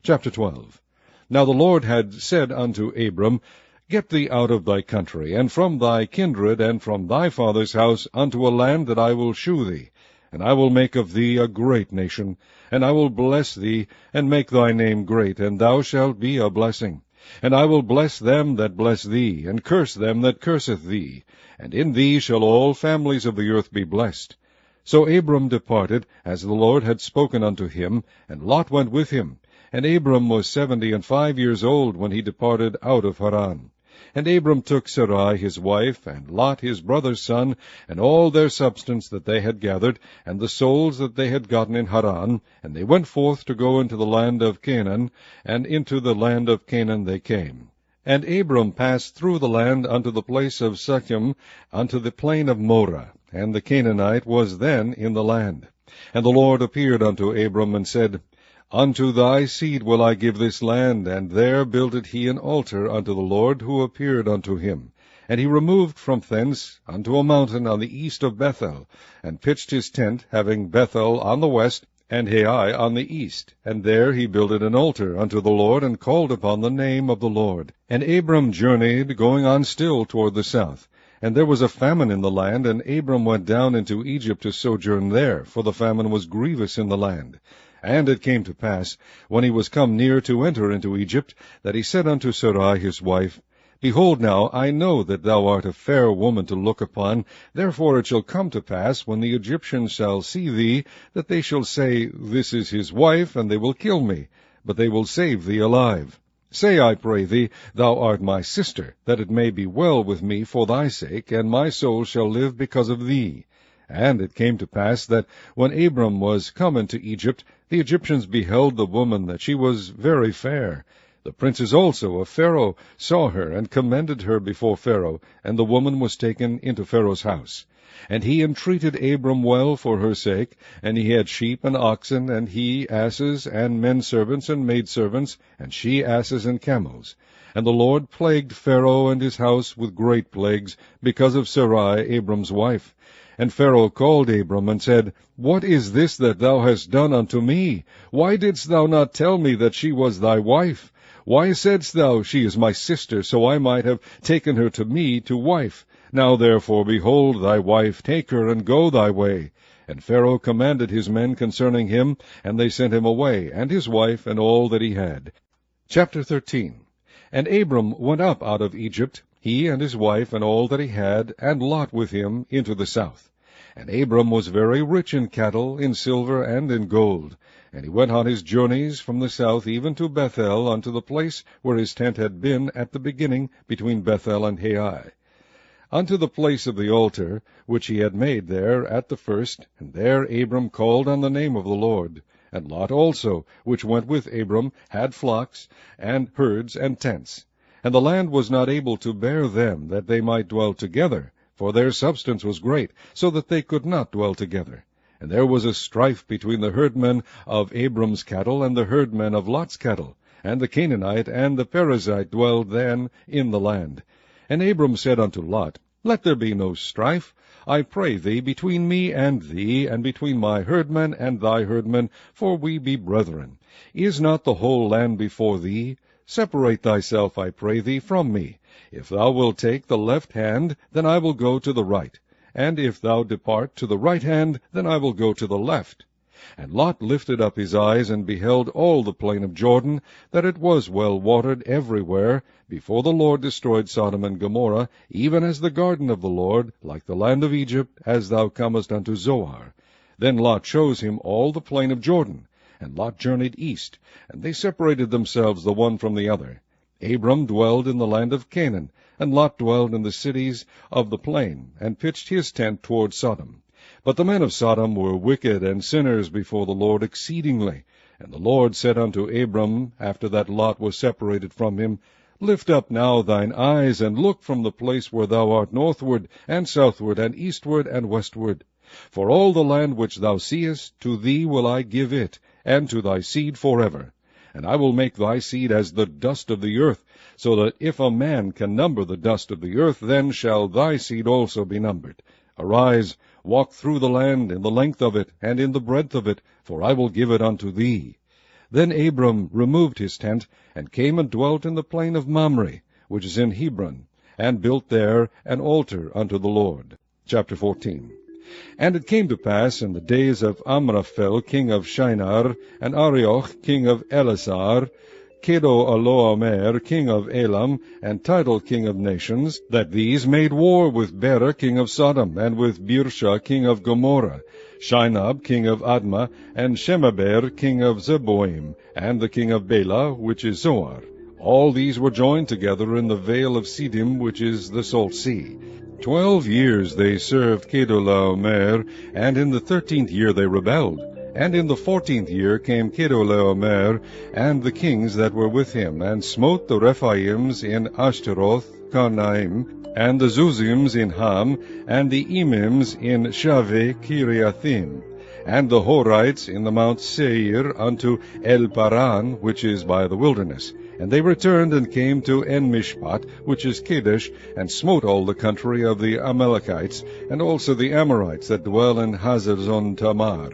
Chapter 12. Now the Lord had said unto Abram, Get thee out of thy country, and from thy kindred, and from thy father's house, unto a land that I will shew thee. And I will make of thee a great nation, and I will bless thee, and make thy name great, and thou shalt be a blessing. And I will bless them that bless thee, and curse them that curseth thee. And in thee shall all families of the earth be blessed. So Abram departed, as the Lord had spoken unto him, and Lot went with him. And Abram was 75 years old when he departed out of Haran. And Abram took Sarai his wife, and Lot his brother's son, and all their substance that they had gathered, and the souls that they had gotten in Haran, and they went forth to go into the land of Canaan, and into the land of Canaan they came. And Abram passed through the land unto the place of Shechem, unto the plain of Moreh, and the Canaanite was then in the land. And the Lord appeared unto Abram, and said, Unto thy seed will I give this land. And there builded he an altar unto the Lord, who appeared unto him. And he removed from thence unto a mountain on the east of Bethel, and pitched his tent, having Bethel on the west, and Hai on the east. And there he builded an altar unto the Lord, and called upon the name of the Lord. And Abram journeyed, going on still toward the south. And there was a famine in the land, and Abram went down into Egypt to sojourn there, for the famine was grievous in the land. And it came to pass, when he was come near to enter into Egypt, that he said unto Sarai his wife, Behold now, I know that thou art a fair woman to look upon. Therefore it shall come to pass, when the Egyptians shall see thee, that they shall say, This is his wife, and they will kill me, but they will save thee alive. Say, I pray thee, Thou art my sister, that it may be well with me for thy sake, and my soul shall live because of thee. And it came to pass that, when Abram was come into Egypt, the Egyptians beheld the woman, that she was very fair. The princes also of Pharaoh saw her, and commended her before Pharaoh, and the woman was taken into Pharaoh's house. And he entreated Abram well for her sake, and he had sheep and oxen, and he asses, and men servants and maidservants, and she asses and camels. And the Lord plagued Pharaoh and his house with great plagues, because of Sarai Abram's wife. And Pharaoh called Abram, and said, What is this that thou hast done unto me? Why didst thou not tell me that she was thy wife? Why saidst thou, She is my sister, so I might have taken her to me to wife? Now therefore, behold, thy wife, take her, and go thy way. And Pharaoh commanded his men concerning him, and they sent him away, and his wife, and all that he had. Chapter 13. And Abram went up out of Egypt, he and his wife, and all that he had, and Lot with him, into the south. And Abram was very rich in cattle, in silver, and in gold. And he went on his journeys from the south even to Bethel, unto the place where his tent had been at the beginning, between Bethel and Hai, unto the place of the altar, which he had made there at the first, and there Abram called on the name of the Lord. And Lot also, which went with Abram, had flocks, and herds, and tents. And the land was not able to bear them, that they might dwell together, for their substance was great, so that they could not dwell together. And there was a strife between the herdmen of Abram's cattle and the herdmen of Lot's cattle. And the Canaanite and the Perizzite dwelled then in the land. And Abram said unto Lot, Let there be no strife, I pray thee, between me and thee, and between my herdmen and thy herdmen, for we be brethren. Is not the whole land before thee? Separate thyself, I pray thee, from me. If thou wilt take the left hand, then I will go to the right. And if thou depart to the right hand, then I will go to the left. And Lot lifted up his eyes, and beheld all the plain of Jordan, that it was well watered everywhere, before the Lord destroyed Sodom and Gomorrah, even as the garden of the Lord, like the land of Egypt, as thou comest unto Zoar. Then Lot chose him all the plain of Jordan. And Lot journeyed east, and they separated themselves the one from the other. Abram dwelled in the land of Canaan, and Lot dwelled in the cities of the plain, and pitched his tent toward Sodom. But the men of Sodom were wicked and sinners before the Lord exceedingly. And the Lord said unto Abram, after that Lot was separated from him, Lift up now thine eyes, and look from the place where thou art northward, and southward, and eastward, and westward. For all the land which thou seest, to thee will I give it, and to thy seed forever. And I will make thy seed as the dust of the earth, so that if a man can number the dust of the earth, then shall thy seed also be numbered. Arise, walk through the land, in the length of it, and in the breadth of it, for I will give it unto thee. Then Abram removed his tent, and came and dwelt in the plain of Mamre, which is in Hebron, and built there an altar unto the Lord. Chapter 14. And it came to pass in the days of Amraphel king of Shinar, and Arioch king of Elasar, Kedorlaomer king of Elam, and Tidal king of nations, that these made war with Bera king of Sodom, and with Birsha king of Gomorrah, Shinab king of Admah, and Shemeber king of Zeboim, and the king of Bela, which is Zoar. All these were joined together in the vale of Siddim, which is the salt sea. 12 years they served Kedorlaomer, and in the 13th year they rebelled. And in the 14th year came Kedorlaomer, and the kings that were with him, and smote the Rephaims in Ashtaroth, Karnaim, and the Zuzims in Ham, and the Emims in Shaveh Kiriathim, and the Horites in the Mount Seir unto El Paran, which is by the wilderness. And they returned and came to En-Mishpat, which is Kadesh, and smote all the country of the Amalekites, and also the Amorites that dwell in Hazazon Tamar.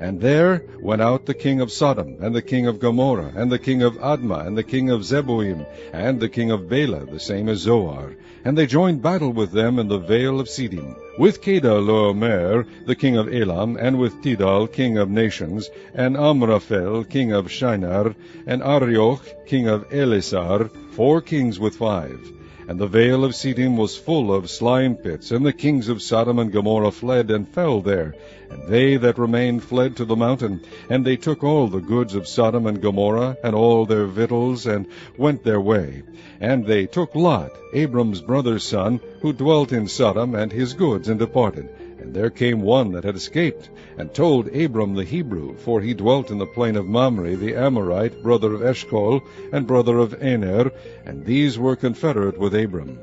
And there went out the king of Sodom, and the king of Gomorrah, and the king of Admah, and the king of Zeboim, and the king of Bela, the same as Zoar. And they joined battle with them in the vale of Siddim, with Kedorlaomer, the king of Elam, and with Tidal, king of nations, and Amraphel, king of Shinar, and Arioch, king of Elasar, 4 kings with 5. And the vale of Siddim was full of slime pits, and the kings of Sodom and Gomorrah fled and fell there. And they that remained fled to the mountain, and they took all the goods of Sodom and Gomorrah, and all their victuals, and went their way. And they took Lot, Abram's brother's son, who dwelt in Sodom, and his goods, and departed. And there came one that had escaped, and told Abram the Hebrew, for he dwelt in the plain of Mamre, the Amorite, brother of Eshcol, and brother of Aner, and these were confederate with Abram.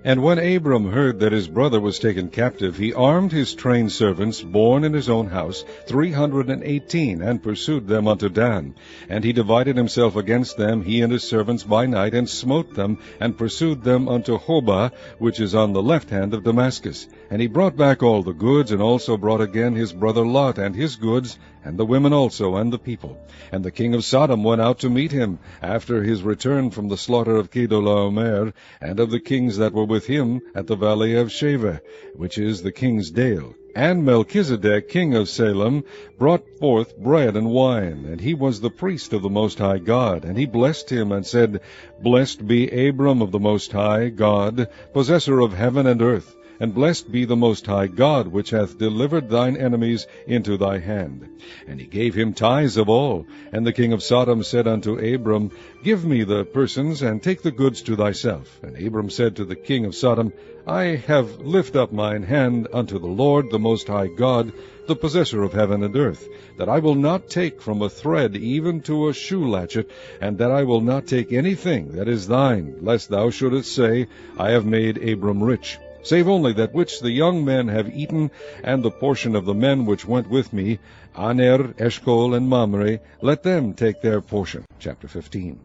And when Abram heard that his brother was taken captive, he armed his trained servants, born in his own house, 318, and pursued them unto Dan. And he divided himself against them, he and his servants, by night, and smote them, and pursued them unto Hobah, which is on the left hand of Damascus. And he brought back all the goods, and also brought again his brother Lot, and his goods, and the women also, and the people. And the king of Sodom went out to meet him, after his return from the slaughter of Kedorlaomer, and of the kings that were with him, at the valley of Shaveh, which is the king's dale. And Melchizedek, king of Salem, brought forth bread and wine, and he was the priest of the Most High God. And he blessed him, and said, Blessed be Abram of the Most High God, possessor of heaven and earth. And blessed be the Most High God, which hath delivered thine enemies into thy hand. And he gave him tithes of all. And the king of Sodom said unto Abram, Give me the persons, and take the goods to thyself. And Abram said to the king of Sodom, I have lift up mine hand unto the Lord, the Most High God, the possessor of heaven and earth, that I will not take from a thread even to a shoe latchet, and that I will not take anything that is thine, lest thou shouldest say, I have made Abram rich. Save only that which the young men have eaten, and the portion of the men which went with me, Aner, Eshcol, and Mamre, let them take their portion. Chapter 15.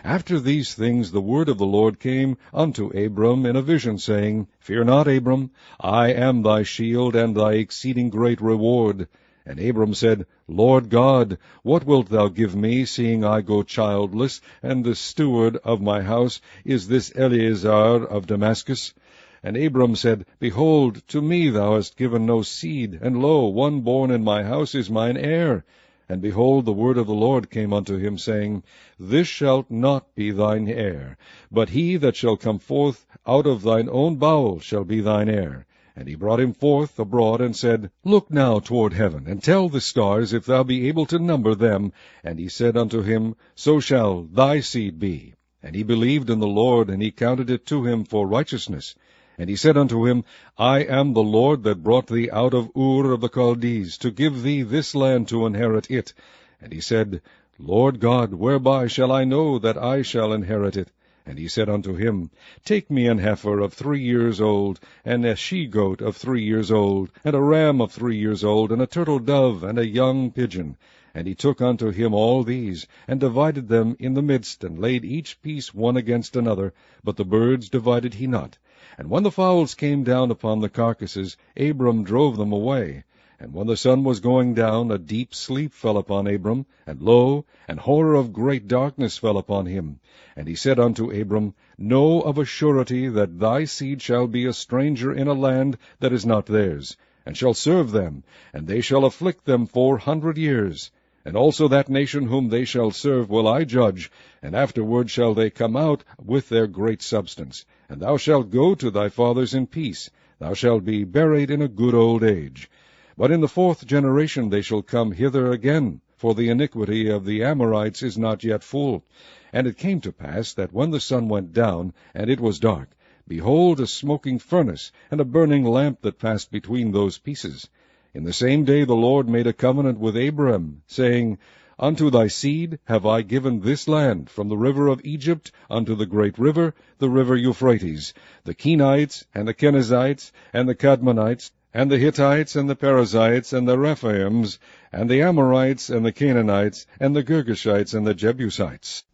After these things the word of the Lord came unto Abram in a vision, saying, Fear not, Abram, I am thy shield, and thy exceeding great reward. And Abram said, Lord God, what wilt thou give me, seeing I go childless, and the steward of my house is this Eleazar of Damascus? And Abram said, Behold, to me thou hast given no seed, and lo, one born in my house is mine heir. And behold, the word of the Lord came unto him, saying, This shalt not be thine heir, but he that shall come forth out of thine own bowels shall be thine heir. And he brought him forth abroad, and said, Look now toward heaven, and tell the stars, if thou be able to number them. And he said unto him, So shall thy seed be. And he believed in the Lord, and he counted it to him for righteousness. And he said unto him, I am the Lord that brought thee out of Ur of the Chaldees, to give thee this land to inherit it. And he said, Lord God, whereby shall I know that I shall inherit it? And he said unto him, Take me an heifer of 3 years old, and a she-goat of 3 years old, and a ram of 3 years old, and a turtle-dove, and a young pigeon. And he took unto him all these, and divided them in the midst, and laid each piece one against another, but the birds divided he not. And when the fowls came down upon the carcasses, Abram drove them away. And when the sun was going down, a deep sleep fell upon Abram, and lo, an horror of great darkness fell upon him. And he said unto Abram, Know of a surety that thy seed shall be a stranger in a land that is not theirs, and shall serve them, and they shall afflict them 400 years. And also that nation whom they shall serve will I judge, and afterward shall they come out with their great substance. And thou shalt go to thy fathers in peace. Thou shalt be buried in a good old age. But in the 4th generation they shall come hither again, for the iniquity of the Amorites is not yet full. And it came to pass that when the sun went down, and it was dark, behold, a smoking furnace, and a burning lamp that passed between those pieces. In the same day the Lord made a covenant with Abram, saying, Unto thy seed have I given this land, from the river of Egypt unto the great river, the river Euphrates, the Kenites, and the Kenizzites, and the Kadmonites, and the Hittites, and the Perizzites, and the Rephaims, and the Amorites, and the Canaanites, and the Girgashites, and the Jebusites.